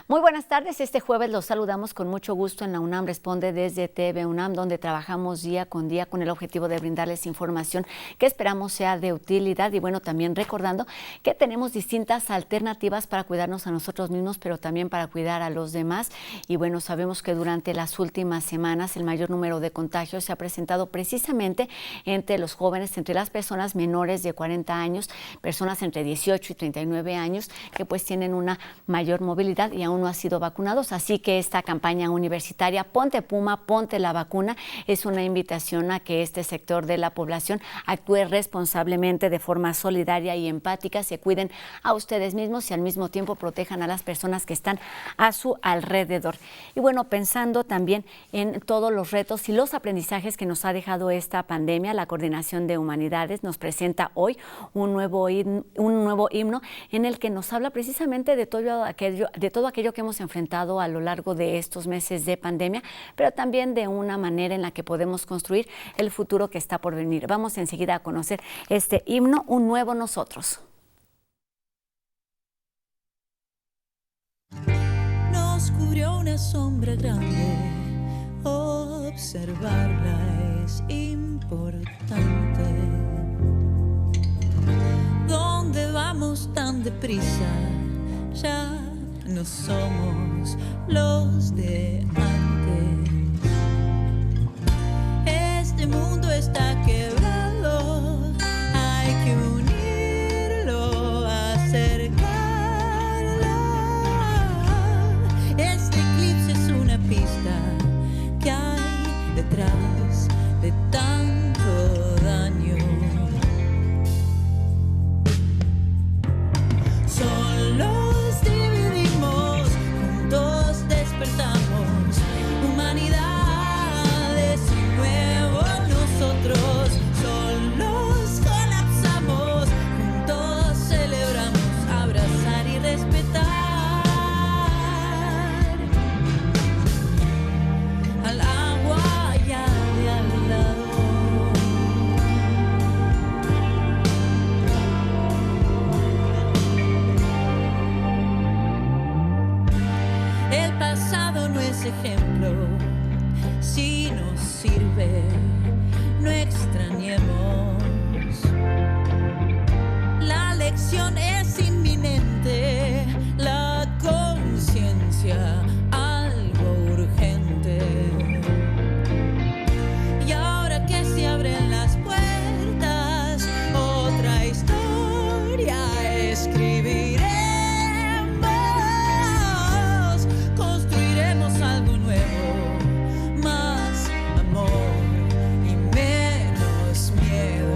Muy buenas tardes. Este jueves los saludamos con mucho gusto en la UNAM Responde desde TV UNAM, donde trabajamos día con el objetivo de brindarles información que esperamos sea de utilidad y bueno, también recordando que tenemos distintas alternativas para cuidarnos a nosotros mismos, pero también para cuidar a los demás. Y bueno, sabemos que durante las últimas semanas el mayor número de contagios se ha presentado precisamente entre los jóvenes, entre las personas menores de 40 años, personas entre 18 y 39 años que pues tienen una mayor movilidad y aún no han sido vacunados. Así que esta campaña universitaria Ponte Puma, ponte la vacuna es una invitación a que este sector de la población actúe responsablemente, de forma solidaria y empática, se cuiden a ustedes mismos y al mismo tiempo protejan a las personas que están a su alrededor. Y bueno, pensando también en todos los retos y los aprendizajes que nos ha dejado esta pandemia, la Coordinación de Humanidades nos presenta hoy un nuevo himno en el que nos habla precisamente de todo aquello que hemos enfrentado a lo largo de estos meses de pandemia, pero también de una manera en la que podemos construir el futuro que está por venir. Vamos enseguida a conocer este himno, Un Nuevo Nosotros. Nos cubrió una sombra grande, observarla es importante. ¿Dónde vamos tan deprisa? Ya no somos los de antes. Este mundo está quebrado, hay que unirlo, acercarlo. Este eclipse es una pista que hay detrás de tanto daño. Solos dividimos, juntos despertamos. Humanidad es un nuevo nosotros. Solos colapsamos, juntos celebramos. Abrazar y respetar al agua y al de al lado. El pasado no es ejemplo, si nos sirve, no extrañemos. La lección es inminente, la conciencia algo urgente. Y ahora que se abren las puertas, otra historia escribiremos. Construiremos algo nuevo, más amor y menos miedo.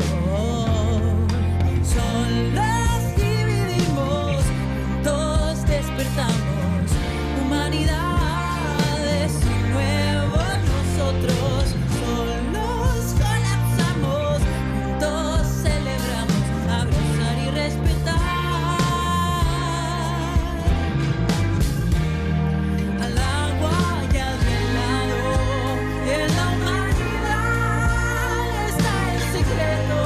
Solos dividimos, juntos despertamos. Humanidad es un nuevo nosotros. Solos colapsamos, juntos celebramos. Abrazar y respetar al agua y al de lado. En la humanidad está el secreto.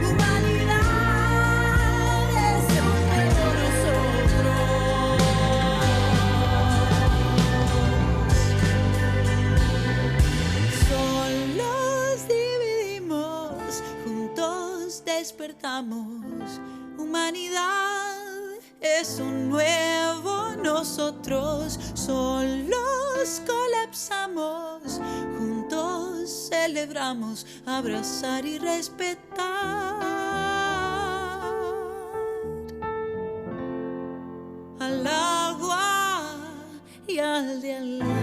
Humanidad es un nuevo nosotros. Solos dividimos, juntos despertamos. Humanidad es un nuevo nosotros. Solos colapsamos, juntos celebramos. Abrazar y respetar al agua y al de al lado.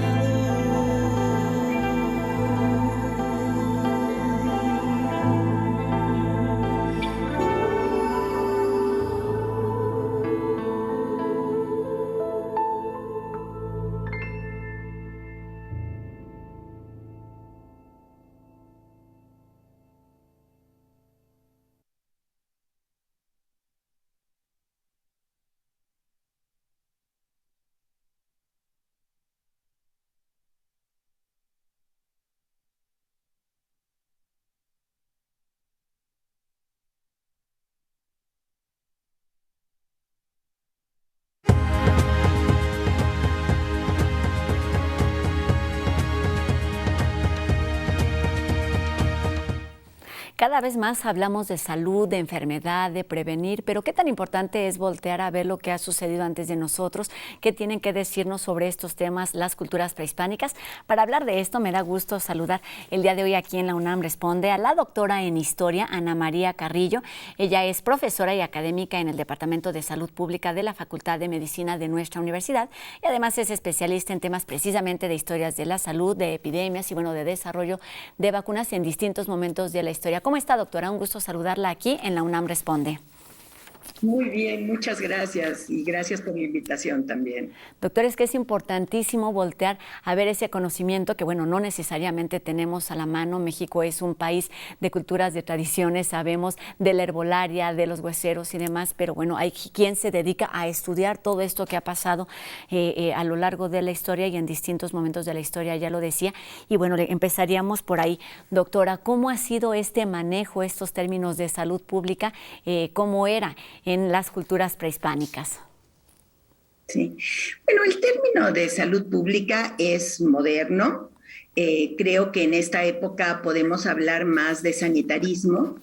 Cada vez más hablamos de salud, de enfermedad, de prevenir, pero qué tan importante es voltear a ver lo que ha sucedido antes de nosotros, qué tienen que decirnos sobre estos temas las culturas prehispánicas. Para hablar de esto, me da gusto saludar el día de hoy aquí en la UNAM Responde a la doctora en Historia, Ana María Carrillo. Ella es profesora y académica en el Departamento de Salud Pública de la Facultad de Medicina de nuestra universidad y además es especialista en temas precisamente de historias de la salud, de epidemias y de desarrollo de vacunas en distintos momentos de la historia. ¿Cómo está, doctora? Un gusto saludarla aquí en la UNAM Responde. Muy bien, muchas gracias y gracias por la invitación también. Doctor, es que es importantísimo voltear a ver ese conocimiento que, no necesariamente tenemos a la mano. México es un país de culturas, de tradiciones, sabemos de la herbolaria, de los hueseros y demás, pero hay quien se dedica a estudiar todo esto que ha pasado a lo largo de la historia y en distintos momentos de la historia, ya lo decía. Y empezaríamos por ahí, doctora, ¿cómo ha sido este manejo, estos términos de salud pública, cómo era en las culturas prehispánicas? Sí. Bueno, el término de salud pública es moderno. Creo que en esta época podemos hablar más de sanitarismo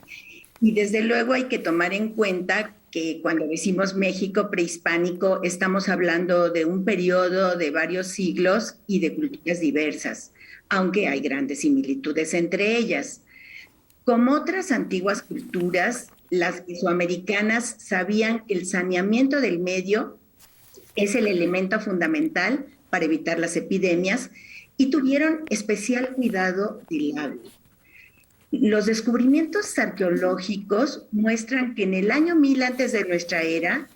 y desde luego hay que tomar en cuenta que cuando decimos México prehispánico estamos hablando de un periodo de varios siglos y de culturas diversas, aunque hay grandes similitudes entre ellas. Como otras antiguas culturas, las mesoamericanas sabían que el saneamiento del medio es el elemento fundamental para evitar las epidemias y tuvieron especial cuidado del agua. Los descubrimientos arqueológicos muestran que en el año 1000 antes de nuestra era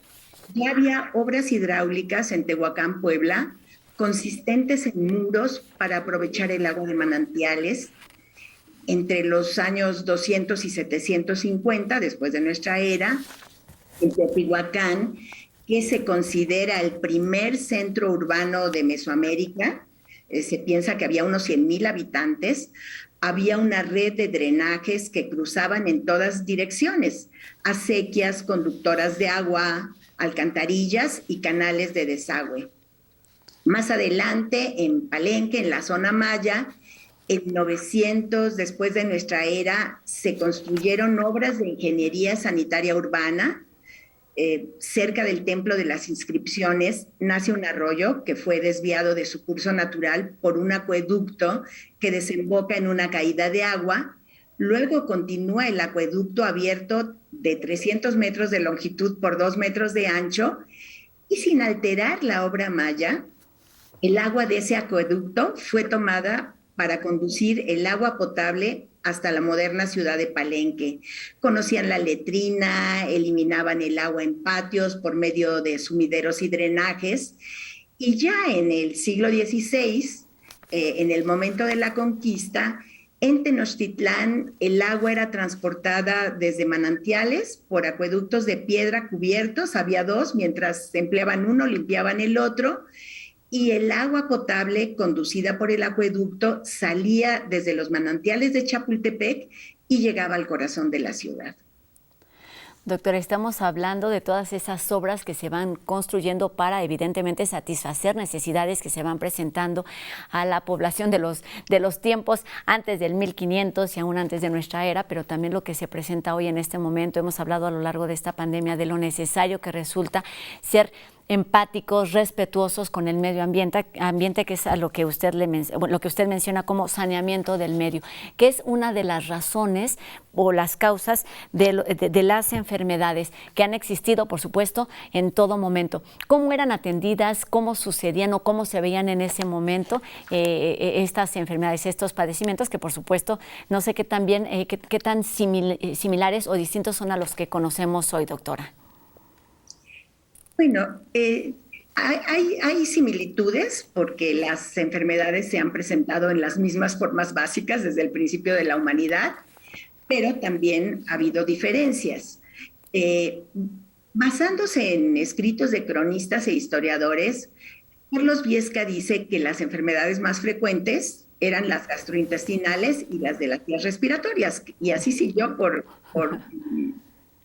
ya había obras hidráulicas en Tehuacán, Puebla, consistentes en muros para aprovechar el agua de manantiales. Entre los años 200 y 750, después de nuestra era, en Teotihuacán, que se considera el primer centro urbano de Mesoamérica, se piensa que había unos 100,000 habitantes, había una red de drenajes que cruzaban en todas direcciones, acequias, conductoras de agua, alcantarillas y canales de desagüe. Más adelante, en Palenque, en la zona maya, en 900, después de nuestra era, se construyeron obras de ingeniería sanitaria urbana. Cerca del Templo de las Inscripciones nace un arroyo que fue desviado de su curso natural por un acueducto que desemboca en una caída de agua. Luego continúa el acueducto abierto de 300 metros de longitud por 2 metros de ancho y sin alterar la obra maya, el agua de ese acueducto fue tomada para conducir el agua potable hasta la moderna ciudad de Palenque. Conocían la letrina, eliminaban el agua en patios por medio de sumideros y drenajes. Y ya en el siglo XVI, en el momento de la conquista, en Tenochtitlán el agua era transportada desde manantiales por acueductos de piedra cubiertos, había 2, mientras empleaban uno, limpiaban el otro, y el agua potable conducida por el acueducto salía desde los manantiales de Chapultepec y llegaba al corazón de la ciudad. Doctora, estamos hablando de todas esas obras que se van construyendo para evidentemente satisfacer necesidades que se van presentando a la población de los tiempos antes del 1500 y aún antes de nuestra era, pero también lo que se presenta hoy en este momento. Hemos hablado a lo largo de esta pandemia de lo necesario que resulta ser empáticos, respetuosos con el medio ambiente, que es a lo que usted lo que usted menciona como saneamiento del medio, que es una de las razones o las causas de las enfermedades que han existido, por supuesto, en todo momento. ¿Cómo eran atendidas, cómo sucedían o cómo se veían en ese momento estas enfermedades, estos padecimientos que, por supuesto, no sé qué tan similares o distintos son a los que conocemos hoy, doctora? Bueno, hay similitudes porque las enfermedades se han presentado en las mismas formas básicas desde el principio de la humanidad, pero también ha habido diferencias. Basándose en escritos de cronistas e historiadores, Carlos Viesca dice que las enfermedades más frecuentes eran las gastrointestinales y las de las vías respiratorias, y así siguió por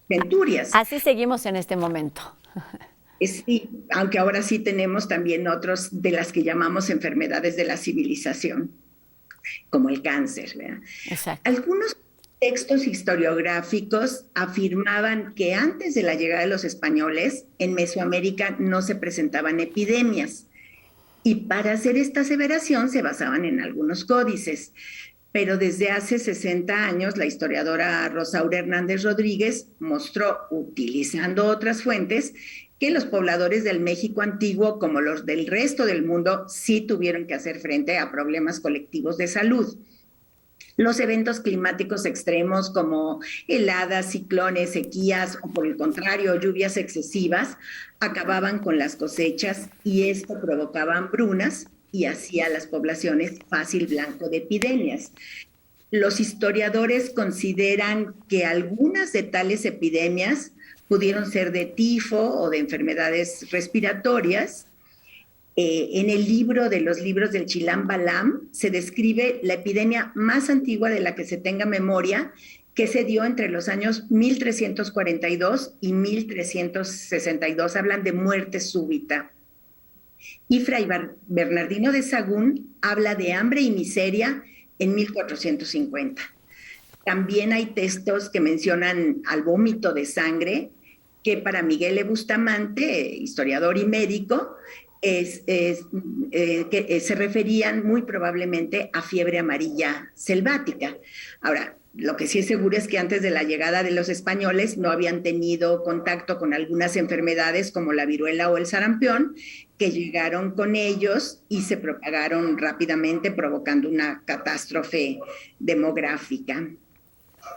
centurias. Así seguimos en este momento. Sí, aunque ahora sí tenemos también otros de las que llamamos enfermedades de la civilización, como el cáncer, ¿verdad? Exacto. Algunos Textos historiográficos afirmaban que antes de la llegada de los españoles, en Mesoamérica no se presentaban epidemias. Y para hacer esta aseveración se basaban en algunos códices. Pero desde hace 60 años, la historiadora Rosaura Hernández Rodríguez mostró, utilizando otras fuentes, que los pobladores del México antiguo, como los del resto del mundo, sí tuvieron que hacer frente a problemas colectivos de salud. Los eventos climáticos extremos como heladas, ciclones, sequías o por el contrario, lluvias excesivas, acababan con las cosechas y esto provocaba hambrunas y hacía a las poblaciones fácil blanco de epidemias. Los historiadores consideran que algunas de tales epidemias pudieron ser de tifo o de enfermedades respiratorias. En el libro de los libros del Chilam Balam se describe la epidemia más antigua de la que se tenga memoria, que se dio entre los años 1342 y 1362. Hablan de muerte súbita. Y Fray Bernardino de Sahagún habla de hambre y miseria en 1450. También hay textos que mencionan al vómito de sangre, que para Miguel E. Bustamante, historiador y médico, que se referían muy probablemente a fiebre amarilla selvática. Ahora, lo que sí es seguro es que antes de la llegada de los españoles no habían tenido contacto con algunas enfermedades como la viruela o el sarampión, que llegaron con ellos y se propagaron rápidamente, provocando una catástrofe demográfica.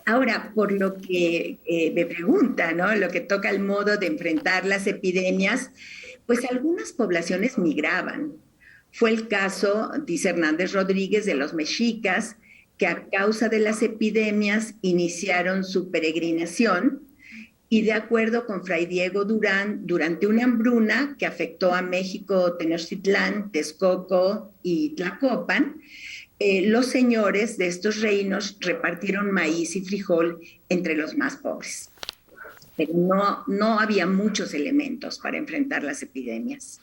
Ahora, por lo que me pregunta, ¿no? Lo que toca el modo de enfrentar las epidemias, pues algunas poblaciones migraban. Fue el caso, dice Hernández Rodríguez, de los mexicas, que a causa de las epidemias iniciaron su peregrinación y de acuerdo con Fray Diego Durán, durante una hambruna que afectó a México, Tenochtitlán, Texcoco y Tlacopan, los señores de estos reinos repartieron maíz y frijol entre los más pobres. Pero no había muchos elementos para enfrentar las epidemias.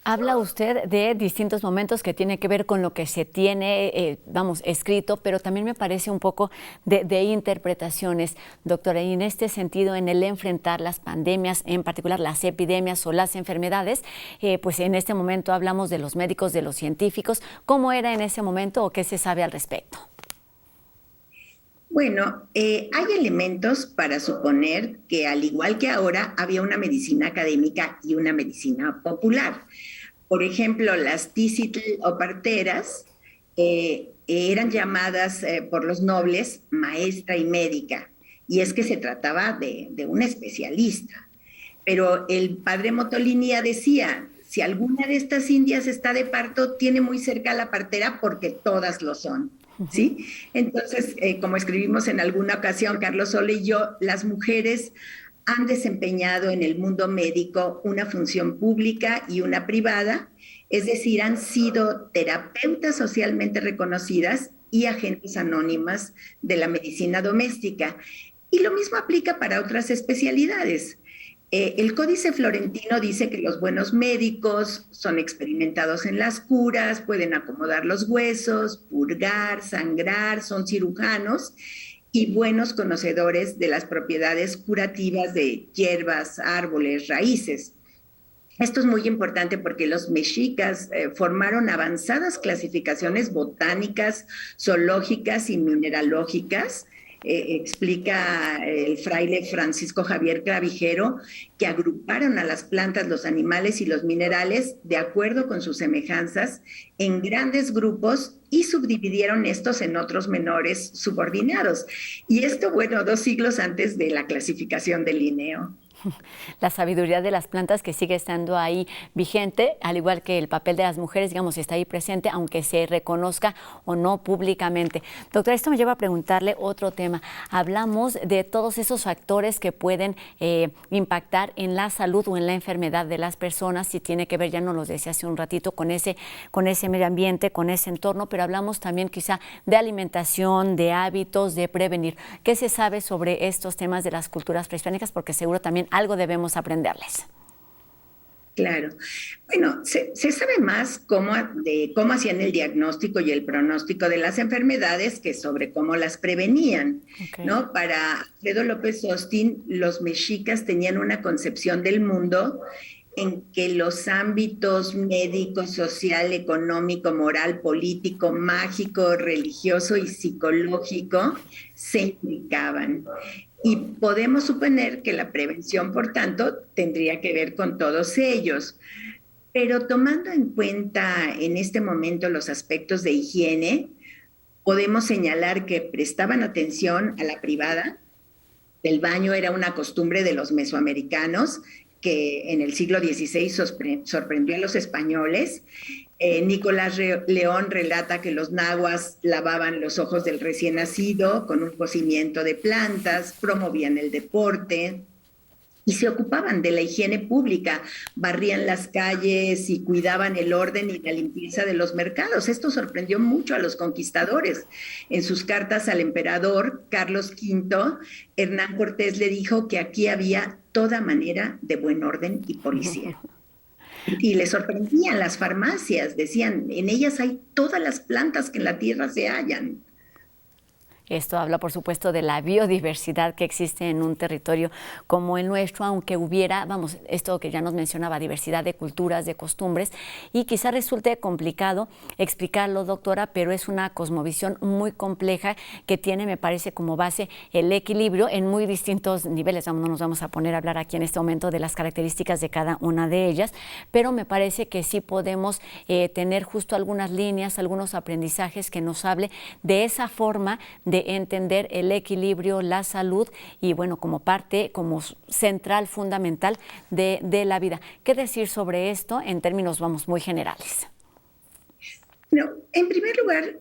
Habla usted de distintos momentos que tiene que ver con lo que se tiene, escrito, pero también me parece un poco de interpretaciones, doctora, y en este sentido, en el enfrentar las pandemias, en particular las epidemias o las enfermedades, pues en este momento hablamos de los médicos, de los científicos. ¿Cómo era en ese momento o qué se sabe al respecto? Bueno, hay elementos para suponer que al igual que ahora había una medicina académica y una medicina popular. Por ejemplo, las tísitl o parteras eran llamadas por los nobles maestra y médica, y es que se trataba de un especialista. Pero el padre Motolinía decía, si alguna de estas indias está de parto, tiene muy cerca a la partera porque todas lo son. ¿Sí? Entonces, como escribimos en alguna ocasión, Carlos Sole y yo, las mujeres han desempeñado en el mundo médico una función pública y una privada, es decir, han sido terapeutas socialmente reconocidas y agentes anónimas de la medicina doméstica. Y lo mismo aplica para otras especialidades. El Códice Florentino dice que los buenos médicos son experimentados en las curas, pueden acomodar los huesos, purgar, sangrar, son cirujanos y buenos conocedores de las propiedades curativas de hierbas, árboles, raíces. Esto es muy importante porque los mexicas formaron avanzadas clasificaciones botánicas, zoológicas y mineralógicas. Explica el fraile Francisco Javier Clavijero que agruparon a las plantas, los animales y los minerales de acuerdo con sus semejanzas en grandes grupos y subdividieron estos en otros menores subordinados. Y esto, bueno, 2 siglos antes de la clasificación de Linneo. La sabiduría de las plantas que sigue estando ahí vigente, al igual que el papel de las mujeres, digamos, está ahí presente, aunque se reconozca o no públicamente. Doctora, esto me lleva a preguntarle otro tema. Hablamos de todos esos factores que pueden impactar en la salud o en la enfermedad de las personas, si tiene que ver, ya nos lo decía hace un ratito, con ese medio ambiente, con ese entorno, pero hablamos también quizá de alimentación, de hábitos, de prevenir. ¿Qué se sabe sobre estos temas de las culturas prehispánicas? Porque seguro también algo debemos aprenderles. Claro. Bueno, se sabe más de cómo hacían el diagnóstico y el pronóstico de las enfermedades que sobre cómo las prevenían, Okay. ¿no? Para Alfredo López Austin, los mexicas tenían una concepción del mundo en que los ámbitos médico, social, económico, moral, político, mágico, religioso y psicológico se implicaban. Y podemos suponer que la prevención, por tanto, tendría que ver con todos ellos. Pero tomando en cuenta en este momento los aspectos de higiene, podemos señalar que prestaban atención a la privada. El baño era una costumbre de los mesoamericanos que en el siglo XVI sorprendió a los españoles. Nicolás León relata que los nahuas lavaban los ojos del recién nacido con un cocimiento de plantas, promovían el deporte y se ocupaban de la higiene pública, barrían las calles y cuidaban el orden y la limpieza de los mercados. Esto sorprendió mucho a los conquistadores. En sus cartas al emperador Carlos V, Hernán Cortés le dijo que aquí había toda manera de buen orden y policía. Y le sorprendían las farmacias, decían, en ellas hay todas las plantas que en la tierra se hallan. Esto habla, por supuesto, de la biodiversidad que existe en un territorio como el nuestro, aunque hubiera, vamos, esto que ya nos mencionaba, diversidad de culturas, de costumbres, y quizá resulte complicado explicarlo, doctora, pero es una cosmovisión muy compleja que tiene, me parece, como base el equilibrio en muy distintos niveles. No nos vamos a poner a hablar aquí en este momento de las características de cada una de ellas, pero me parece que sí podemos tener justo algunas líneas, algunos aprendizajes que nos hable de esa forma de entender el equilibrio, la salud y bueno, como parte, como central, fundamental de la vida. ¿Qué decir sobre esto en términos, vamos, muy generales? No, en primer lugar,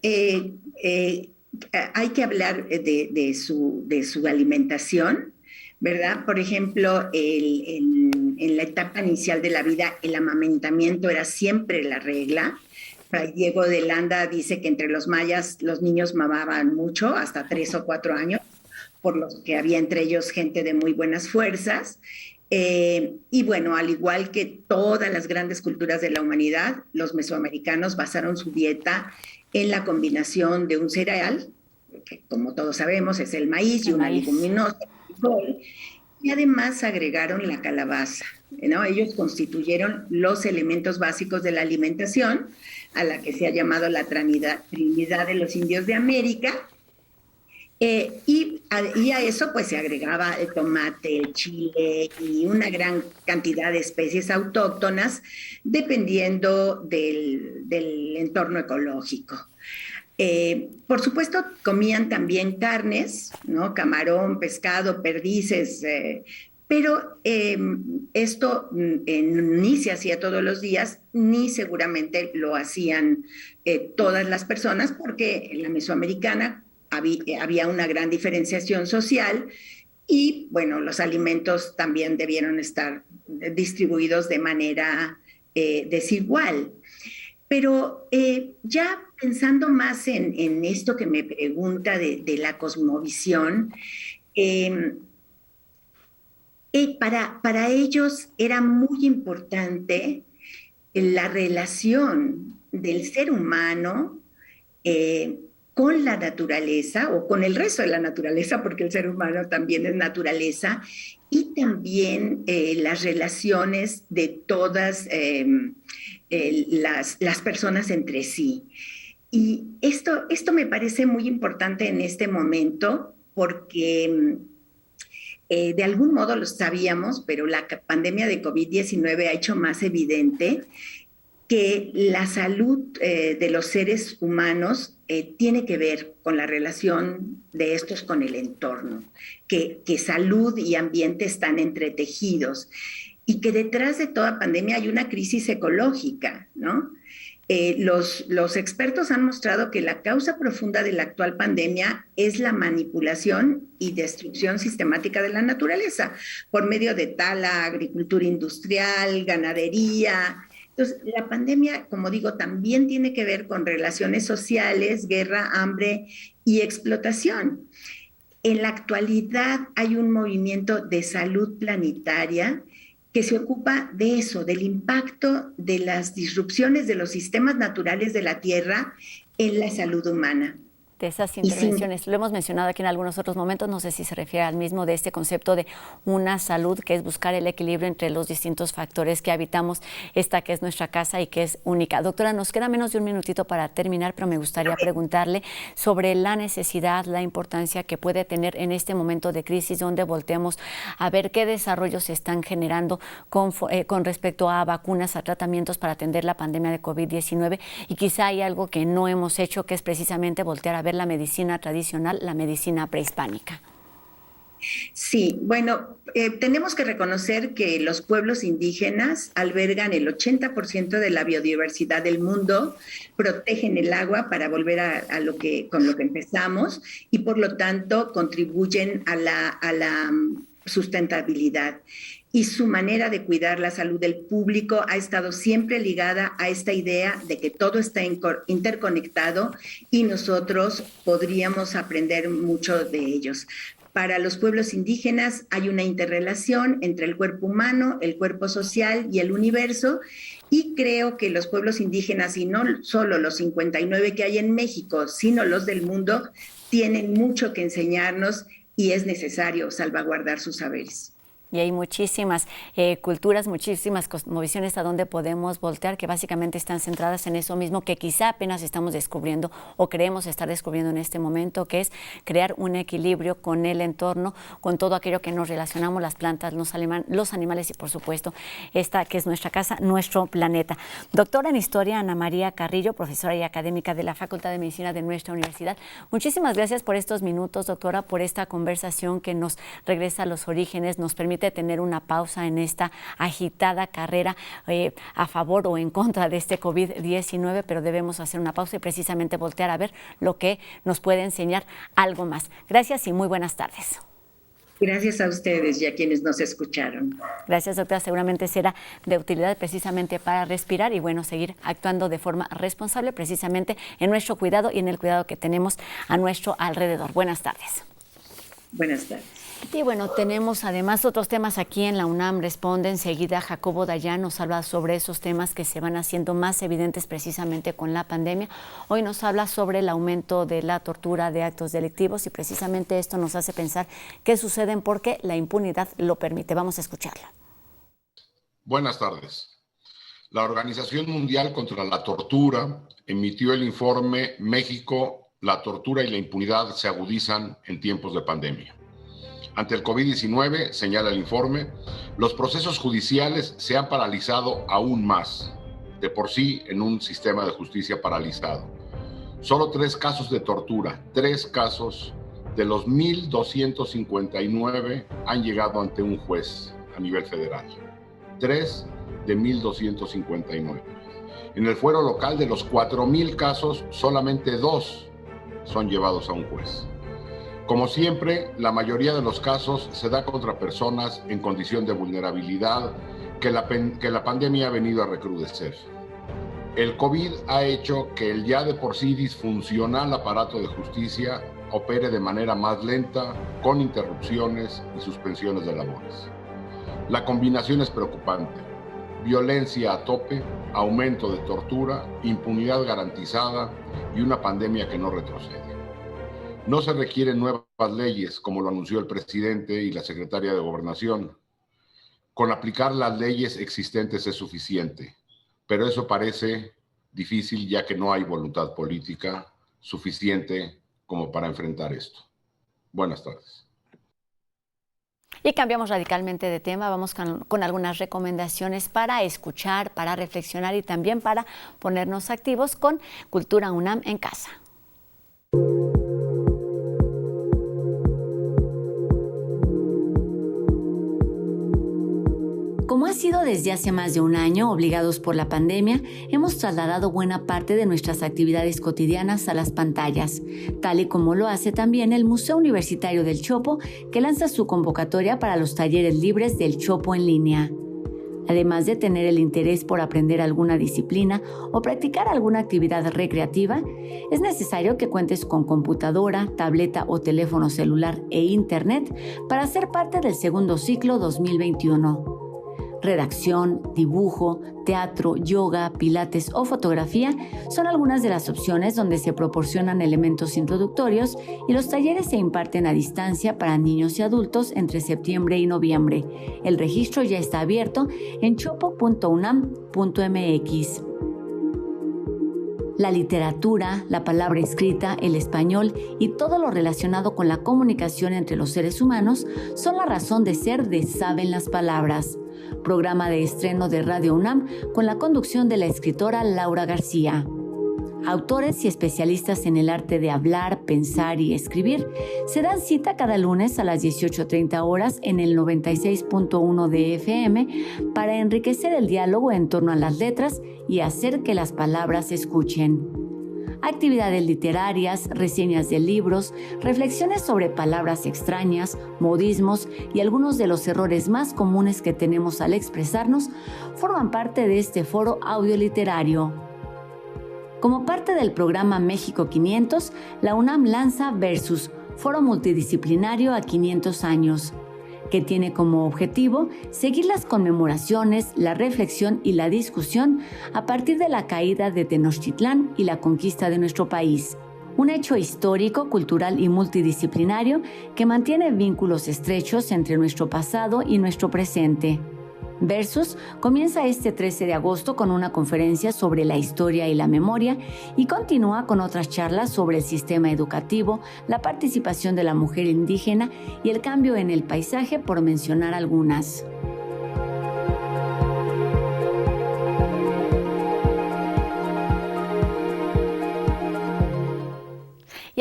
hay que hablar de su alimentación, ¿verdad? Por ejemplo, en la etapa inicial de la vida, el amamantamiento era siempre la regla. Diego de Landa dice que entre los mayas los niños mamaban mucho, hasta 3 o 4 años, por lo que había entre ellos gente de muy buenas fuerzas. Y bueno, al igual que todas las grandes culturas de la humanidad, los mesoamericanos basaron su dieta en la combinación de un cereal, que como todos sabemos es el maíz, y una leguminosa, y además agregaron la calabaza, ¿no? Ellos constituyeron los elementos básicos de la alimentación, a la que se ha llamado la Trinidad de los Indios de América, y a eso pues se agregaba el tomate, el chile y una gran cantidad de especies autóctonas, dependiendo del entorno ecológico. Por supuesto, comían también carnes, ¿no? Camarón, pescado, perdices, pero esto ni se hacía todos los días, ni seguramente lo hacían todas las personas, porque en la mesoamericana había una gran diferenciación social y, bueno, los alimentos también debieron estar distribuidos de manera desigual. Pero ya pensando más en esto que me pregunta de la cosmovisión, para ellos era muy importante la relación del ser humano con la naturaleza o con el resto de la naturaleza, porque el ser humano también es naturaleza, y también las relaciones de todas las personas entre sí. Y esto me parece muy importante en este momento porque de algún modo lo sabíamos, pero la pandemia de COVID-19 ha hecho más evidente que la salud de los seres humanos tiene que ver con la relación de estos con el entorno, que salud y ambiente están entretejidos y que detrás de toda pandemia hay una crisis ecológica, ¿no? Los expertos han mostrado que la causa profunda de la actual pandemia es la manipulación y destrucción sistemática de la naturaleza por medio de tala, agricultura industrial, ganadería. Entonces, la pandemia, como digo, también tiene que ver con relaciones sociales, guerra, hambre y explotación. En la actualidad hay un movimiento de salud planetaria que se ocupa de eso, del impacto de las disrupciones de los sistemas naturales de la Tierra en la salud humana. De esas intervenciones. Lo hemos mencionado aquí en algunos otros momentos, no sé si se refiere al mismo de este concepto de una salud, que es buscar el equilibrio entre los distintos factores que habitamos, esta que es nuestra casa y que es única. Doctora, nos queda menos de un minutito para terminar, pero me gustaría preguntarle sobre la necesidad, la importancia que puede tener en este momento de crisis, donde volteemos a ver qué desarrollos se están generando con respecto a vacunas, a tratamientos para atender la pandemia de COVID-19, y quizá hay algo que no hemos hecho, que es precisamente voltear a ver la medicina tradicional, la medicina prehispánica. Sí, bueno, tenemos que reconocer que los pueblos indígenas albergan el 80% de la biodiversidad del mundo, protegen el agua para volver con lo que empezamos, y por lo tanto contribuyen a la sustentabilidad. Y su manera de cuidar la salud del público ha estado siempre ligada a esta idea de que todo está interconectado y nosotros podríamos aprender mucho de ellos. Para los pueblos indígenas hay una interrelación entre el cuerpo humano, el cuerpo social y el universo, y creo que los pueblos indígenas, y no solo los 59 que hay en México, sino los del mundo, tienen mucho que enseñarnos y es necesario salvaguardar sus saberes. Y hay muchísimas culturas, muchísimas cosmovisiones a donde podemos voltear, que básicamente están centradas en eso mismo que quizá apenas estamos descubriendo o creemos estar descubriendo en este momento, que es crear un equilibrio con el entorno, con todo aquello que nos relacionamos, las plantas, los animales y por supuesto esta que es nuestra casa, nuestro planeta. Doctora en Historia, Ana María Carrillo, profesora y académica de la Facultad de Medicina de nuestra universidad. Muchísimas gracias por estos minutos, doctora, por esta conversación que nos regresa a los orígenes, nos permite tener una pausa en esta agitada carrera a favor o en contra de este COVID-19, pero debemos hacer una pausa y precisamente voltear a ver lo que nos puede enseñar algo más. Gracias y muy buenas tardes. Gracias a ustedes y a quienes nos escucharon. Gracias, doctora. Seguramente será de utilidad precisamente para respirar y, bueno, seguir actuando de forma responsable precisamente en nuestro cuidado y en el cuidado que tenemos a nuestro alrededor. Buenas tardes. Buenas tardes. Y bueno, tenemos además otros temas aquí en la UNAM Responde. Enseguida Jacobo Dayan nos habla sobre esos temas que se van haciendo más evidentes precisamente con la pandemia. Hoy nos habla sobre el aumento de la tortura de actos delictivos y precisamente esto nos hace pensar qué sucede porque la impunidad lo permite. Vamos a escucharla. Buenas tardes. La Organización Mundial contra la Tortura emitió el informe México, la tortura y la impunidad se agudizan en tiempos de pandemia. Ante el COVID-19, señala el informe, los procesos judiciales se han paralizado aún más, de por sí en un sistema de justicia paralizado. Solo 3 casos de tortura, 3 casos de los 1,259 han llegado ante un juez a nivel federal. 3 de 1,259. En el fuero local, de los 4,000 casos, solamente 2 son llevados a un juez. Como siempre, la mayoría de los casos se da contra personas en condición de vulnerabilidad que la pandemia ha venido a recrudecer. El COVID ha hecho que el ya de por sí disfuncional aparato de justicia opere de manera más lenta, con interrupciones y suspensiones de labores. La combinación es preocupante. Violencia a tope, aumento de tortura, impunidad garantizada y una pandemia que no retrocede. No se requieren nuevas leyes, como lo anunció el presidente y la secretaria de Gobernación. Con aplicar las leyes existentes es suficiente, pero eso parece difícil ya que no hay voluntad política suficiente como para enfrentar esto. Buenas tardes. Y cambiamos radicalmente de tema, vamos con algunas recomendaciones para escuchar, para reflexionar y también para ponernos activos con Cultura UNAM en casa. Como ha sido desde hace más de un año, obligados por la pandemia, hemos trasladado buena parte de nuestras actividades cotidianas a las pantallas, tal y como lo hace también el Museo Universitario del Chopo, que lanza su convocatoria para los talleres libres del Chopo en línea. Además de tener el interés por aprender alguna disciplina o practicar alguna actividad recreativa, es necesario que cuentes con computadora, tableta o teléfono celular e internet para ser parte del segundo ciclo 2021. Redacción, dibujo, teatro, yoga, pilates o fotografía son algunas de las opciones donde se proporcionan elementos introductorios y los talleres se imparten a distancia para niños y adultos entre septiembre y noviembre. El registro ya está abierto en chopo.unam.mx. La literatura, la palabra escrita, el español y todo lo relacionado con la comunicación entre los seres humanos son la razón de ser de Saben las Palabras, programa de estreno de Radio UNAM con la conducción de la escritora Laura García. Autores y especialistas en el arte de hablar, pensar y escribir se dan cita cada lunes a las 18:30 horas en el 96.1 de FM para enriquecer el diálogo en torno a las letras y hacer que las palabras se escuchen. Actividades literarias, reseñas de libros, reflexiones sobre palabras extrañas, modismos y algunos de los errores más comunes que tenemos al expresarnos forman parte de este foro audioliterario. Como parte del programa México 500, la UNAM lanza Versus, foro multidisciplinario a 500 años, que tiene como objetivo seguir las conmemoraciones, la reflexión y la discusión a partir de la caída de Tenochtitlán y la conquista de nuestro país. Un hecho histórico, cultural y multidisciplinario que mantiene vínculos estrechos entre nuestro pasado y nuestro presente. Versus comienza este 13 de agosto con una conferencia sobre la historia y la memoria y continúa con otras charlas sobre el sistema educativo, la participación de la mujer indígena y el cambio en el paisaje, por mencionar algunas.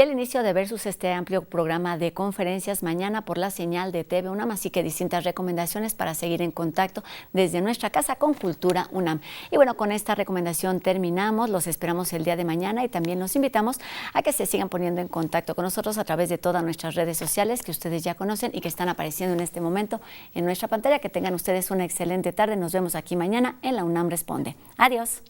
Y al inicio de Versus, este amplio programa de conferencias mañana por la señal de TV UNAM, así que distintas recomendaciones para seguir en contacto desde nuestra casa con Cultura UNAM. Y bueno, con esta recomendación terminamos, los esperamos el día de mañana y también los invitamos a que se sigan poniendo en contacto con nosotros a través de todas nuestras redes sociales que ustedes ya conocen y que están apareciendo en este momento en nuestra pantalla. Que tengan ustedes una excelente tarde, nos vemos aquí mañana en la UNAM Responde. Adiós.